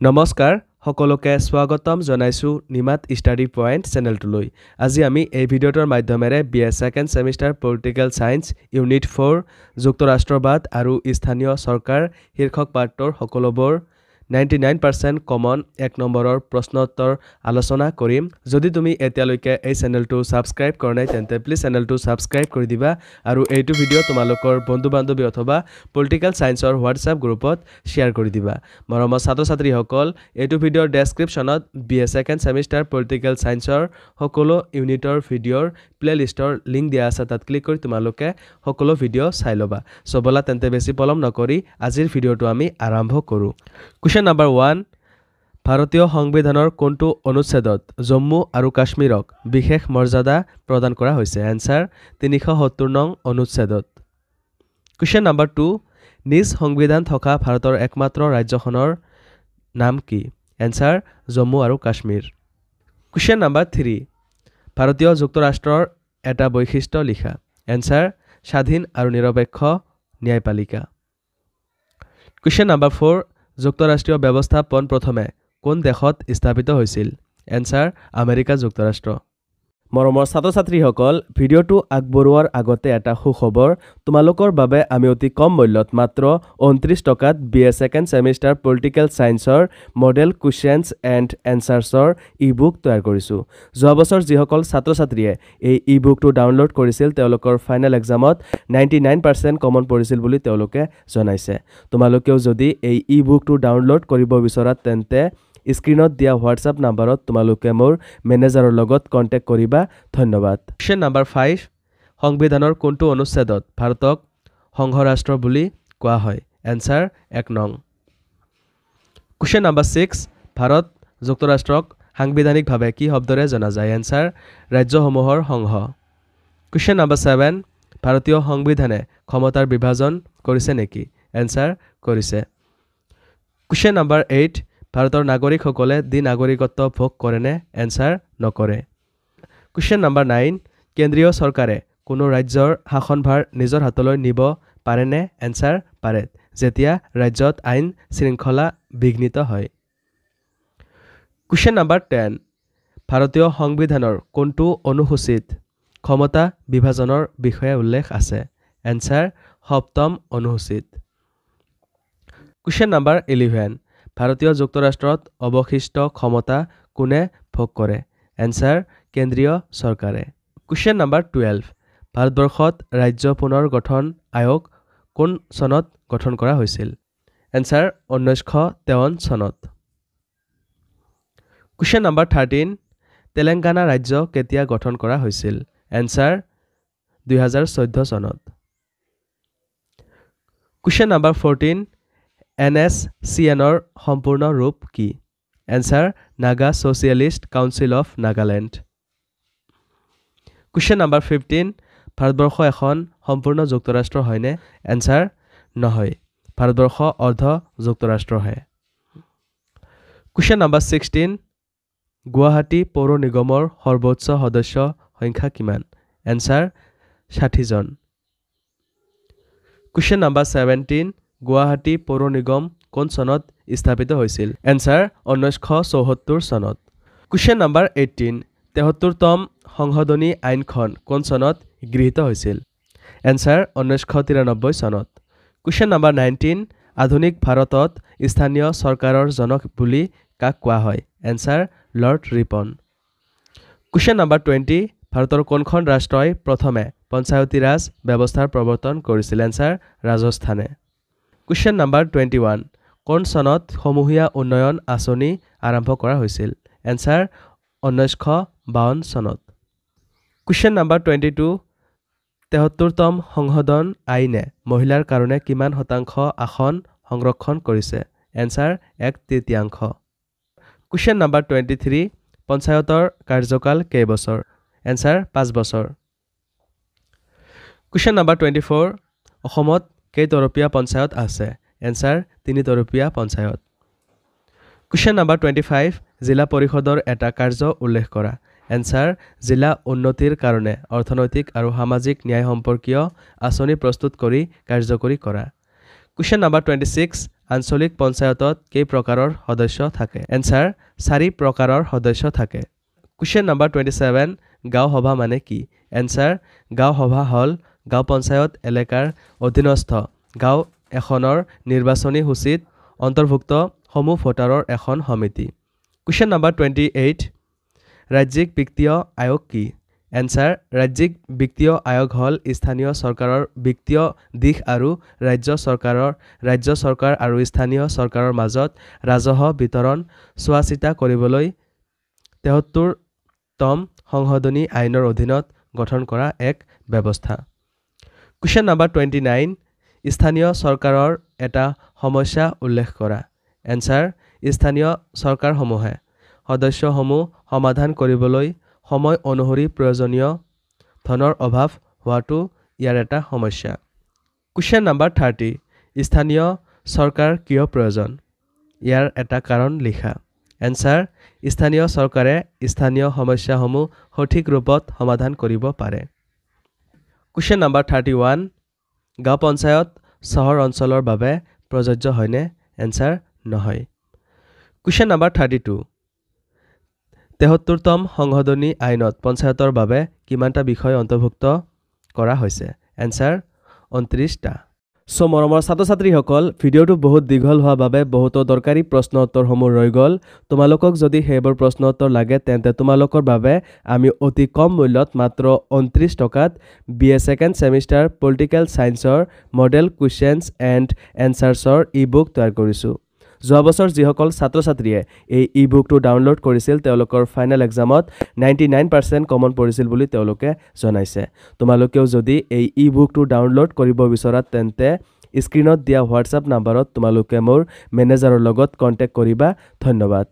নমস্কাৰ সকলোকে স্বাগতম জনাইছো নিমাত ষ্টাডি পইণ্ট চেনেলটোলৈ আজি আমি এই ভিডিঅ'টোৰ মাধ্যমেৰে BA second semester political science unit 4 যুক্তৰাষ্ট্ৰবাদ আৰু স্থানীয় চৰকাৰ শীৰ্ষক পাঠৰ সকলোবোৰ 99% কমন এক নম্বৰৰ প্ৰশ্নোত্তৰ আলোচনা কৰিম যদি তুমি এতিয়ালৈকে এই চেনেলটো সাবস্ক্ৰাইব কৰা নাই তেন্তে প্লিজ চেনেলটো সাবস্ক্ৰাইব কৰি দিবা আৰু এইটো ভিডিঅ' তোমালোকৰ বন্ধু-বান্ধৱী অথবা পলিটিকেল সায়েন্সৰ হোৱাটছআপ গ্ৰুপত শ্বেয়াৰ কৰি দিবা মৰমৰ ছাত্ৰ-ছাত্ৰীসকল এইটো ভিডিঅ'ৰ ডেসক্ৰিপচনত BA সেকেন্ড সেমিষ্টাৰ পলিটিকেল সায়েন্সৰ সকলো ইউনিটৰ ভিডিঅ'ৰ প্লেলিষ্টৰ লিংক দিয়া আছে তাত ক্লিক কৰি তোমালোকে সকলো ভিডিঅ' চাই লবা সবলা তেন্তে বেছি পলম নকৰি আজিৰ ভিডিঅ'টো আমি আৰম্ভ কৰো Question number 1 ভাৰতীয় সংবিধানৰ কোনটো অনুচ্ছেদত জম্মু আৰু কাশ্মীৰক বিশেষ মৰ্যাদা প্ৰদান কৰা হৈছে আনসাৰ 370 নং অনুচ্ছেদত Question number 2 নিজ সংবিধান থকা ভাৰতৰ একমাত্ৰ ৰাজ্যখনৰ নাম কি আনসাৰ জম্মু আৰু কাশ্মীৰ Question number 3 ভাৰতীয় যুক্তৰাষ্ট্ৰৰ এটা বৈশিষ্ট্য লিখা আনসাৰ স্বাধীন আৰু নিৰপেক্ষ ন্যায়পালিকা Question number 4 যুক্তৰাষ্ট্ৰীয় ব্যৱস্থাপন প্ৰথমে কোন দেশত স্থাপিত হৈছিল আনসাৰ আমেৰিকা যুক্তৰাষ্ট্ৰ মৰমৰ ছাত্ৰ-ছাত্ৰীসকল ভিডিঅ'টো আগবঢ়োৱাৰ আগতে এটা সুখবৰ তোমালোকৰ বাবে আমি অতি কম মূল্যত মাত্ৰ 29 টকাত BA সেকেন্ড সেমিষ্টাৰ পলিটিকেল সায়েন্সৰ মডেল কোৱেশ্চনছ এণ্ড এনসাৰ্ছৰ ই-বুক তৈয়াৰ কৰিছো যোৱা বছৰ যিসকল ছাত্ৰ-ছাত্ৰীয়ে এই ই-বুকটো ডাউনলোড কৰিছিল তেওঁলোকৰ ফাইনেল এক্সামত 99% কমন পৰিছিল বুলি তেওঁলোকে জনাইছে তোমালোকেও যদি এই ই-বুকটো ডাউনলোড কৰিব বিচৰা তেন্তে স্ক্ৰিনত দিয়া হোৱাটছআপ নম্বৰত তোমালোকে মোৰ মেনেজাৰৰ লগত কন্টেক্ট কৰিবা ধন্যবাদ Question number 5 সংবিধানৰ কোনটো অনুচ্ছেদত ভাৰতক সংঘৰাষ্ট্ৰ বুলি কোৱা হয় আনসাৰ 1 নং Question number 6 ভাৰত যুক্তৰাষ্ট্ৰক সাংবিধানিকভাৱে কি শব্দৰে জনা যায় আনসাৰ ৰাজ্যসমূহৰ সংঘ Question number 7 ভাৰতীয় সংবিধানে ক্ষমতাৰ বিভাজন কৰিছে নেকি আনসাৰ কৰিছে Question number 8 ভাৰতৰ নাগৰিকসকলে দ্বি নাগৰিকত্ব ভোগ কৰে নে আনসাৰ নকৰে Question number 9 কেন্দ্ৰীয় চৰকাৰে কোনো ৰাজ্যৰ শাসনভাৰ নিজৰ হাতলৈ নিব পাৰে নে আনসাৰ পাৰে যেতিয়া ৰাজ্যত আইন শৃংখলা বিঘ্নিত হয় Question number 10 ভাৰতীয় সংবিধানৰ কোনটো অনুসূচীত ক্ষমতা বিভাজনৰ বিষয়ে উল্লেখ আছে আনসাৰ সপ্তম অনুসূচীত Question number 11 ভাৰতীয় যুক্তৰাষ্ট্ৰত অৱশিষ্ট ক্ষমতা কোনে ভোগ কৰে আনসাৰ কেন্দ্ৰীয় চৰকাৰে Question number 12 ভাৰতবৰ্ষত ৰাজ্য পুনৰ গঠন আয়োগ কোন চনত গঠন কৰা হৈছিল আনসাৰ 1953 চনত Question number 13 তেলেংগানা ৰাজ্য কেতিয়া গঠন কৰা হৈছিল আনসাৰ 2014 চনত Question number 14 NSCNৰ সম্পূৰ্ণ ৰূপ কি answer Naga socialist council of Nagaland Question number 15 Bharatvarsha এখন সম্পূৰ্ণ যুক্তৰাষ্ট্ৰ হয়নে আনসাৰ নহয় ভাৰতবৰ্ষ অৰ্ধ যুক্তৰাষ্ট্ৰ হয় Question number 16 গুৱাহাটী পৌৰ নিগমৰ সৰ্বোচ্চ সদস্য সংখ্যা কিমান আনসাৰ 60 জন Question number 17 গুৱাহাটী পৌৰ নিগম কোন চনত স্থাপিত হৈছিল আনসাৰ 1974 চনত Question number 18 73তম সংশোধনী আইনখন কোন চনত গৃহীত হৈছিল আনসাৰ 1993 চনত Question number 19 আধুনিক ভাৰতত স্থানীয় চৰকাৰৰ জনক বুলি কাক কোৱা হয় answer lord Ripon Question number 20 ভাৰতৰ কোনখন ৰাষ্ট্ৰই প্ৰথমে পঞ্চায়তী ৰাজ ব্যৱস্থাৰ প্ৰৱৰ্তন কৰিছিল আনসাৰ ৰাজস্থানে Question number 21 কোন চনত সমূহীয়া উন্নয়ন আঁচনি আৰম্ভ কৰা হৈছিল আনসাৰ 1952 চনত Question number 22 73তম সংশোধন আইনে মহিলাৰ কাৰণে কিমান শতাংশ আসন সংৰক্ষণ কৰিছে আনসাৰ 1/3 Question number 23 পঞ্চায়তৰ কাৰ্যকাল কেইবছৰ আনসাৰ 5 বছৰ Question number 24 অসমত কেইতৰপীয়া পঞ্চায়ত আছে আনসাৰ 3 তৰপীয়া পঞ্চায়ত Question number 25 জিলা পৰিষদৰ এটা কাৰ্য উল্লেখ কৰা আনসাৰ জিলা উন্নতিৰ কাৰণে অৰ্থনৈতিক আৰু সামাজিক ন্যায় সম্পৰ্কীয় আঁচনি প্ৰস্তুত কৰি কাৰ্যকৰী কৰা কুৱেশ্যন নম্বৰ 26 আঞ্চলিক পঞ্চায়তত কেই প্ৰকাৰৰ সদস্য থাকে এনসাৰ 4 প্ৰকাৰৰ সদস্য থাকে কুৱেশ্যন নম্বৰ 27 গাঁও সভা মানে কি এনসাৰ গাঁও সভা হল গাঁও পঞ্চায়ত এলেকাৰ অধীনস্থ গাঁও এখনৰ নিৰ্বাচনী সূচীত অন্তৰ্ভুক্ত সমূহ ভোটাৰৰ এখন সমিতি কুৱেশ্যন নম্বৰ 28 ৰাজ্যিক বিত্তীয় আয়োগ কি এনসাৰ ৰাজ্যিক বিত্তীয় আয়োগ হল স্থানীয় চৰকাৰৰ বিত্তীয় দিশ আৰু ৰাজ্য চৰকাৰ আৰু স্থানীয় চৰকাৰৰ মাজত ৰাজহ বিতৰণ চোৱাচিতা কৰিবলৈ 73তম সংশোধনী আইনৰ অধীনত গঠন কৰা এক ব্যৱস্থা কুৱেশ্যন নম্বৰ 29 স্থানীয় চৰকাৰৰ এটা সমস্যা উল্লেখ কৰা এনসাৰ স্থানীয় চৰকাৰসমূহে সদস্যসমূহ সমাধান কৰিবলৈ সময় অনুসৰি প্ৰয়োজনীয় ধনৰ অভাৱ হোৱাটো ইয়াৰ এটা সমস্যা কুৱেশ্যন নম্বৰ 30 স্থানীয় চৰকাৰ কিয় প্ৰয়োজন ইয়াৰ এটা কাৰণ লিখা এনসাৰ স্থানীয় চৰকাৰে স্থানীয় সমস্যাসমূহ সঠিক ৰূপত সমাধান কৰিব পাৰে কুৱেশ্যন নম্বৰ 31 গাঁও পঞ্চায়ত চহৰ অঞ্চলৰ বাবে প্ৰযোজ্য হয়নে এনসাৰ নহয় কুৱেশ্যন নম্বৰ 32 73তম সংশোধনী আইনত পঞ্চায়তৰ বাবে কিমানটা বিষয় অন্তৰ্ভুক্ত কৰা হৈছে এনসাৰ 29টা সো মৰমৰ ছাত্ৰ-ছাত্ৰীসকল ভিডিওটো বহুত দীঘল হোৱা বাবে বহুত দৰকাৰী প্ৰশ্ন উত্তৰসমূহ ৰৈ গ'ল তোমালোকক যদি হেবৰ প্ৰশ্ন উত্তৰ লাগে তেন্তে তোমালোকৰ বাবে আমি অতি কম মূল্যত মাত্ৰ 29 টকাত বিএ সেকেন্ড সেমিষ্টাৰ পলিটিক্যাল সায়েন্সৰ মডেল কুৱেশ্যনছ এণ্ড এনসাৰ্ছৰ ই-বুক তৈয়াৰ কৰিছো যোৱা বছৰ যিসকল ছাত্ৰ-ছাত্ৰীয়ে এই ই-বুকটো ডাউনলোড কৰিছিল তেওঁলোকৰ ফাইনেল এক্সামত 99% কমন পৰিছিল বুলি তেওঁলোকে জনাইছে তোমালোকেও যদি এই ই-বুকটো ডাউনলোড কৰিব বিচৰা তেন্তে স্ক্ৰীনত দিয়া হোৱাটছআপ নম্বৰত তোমালোকে মোৰ মেনেজাৰৰ লগত কন্টেক্ট কৰিবা ধন্যবাদ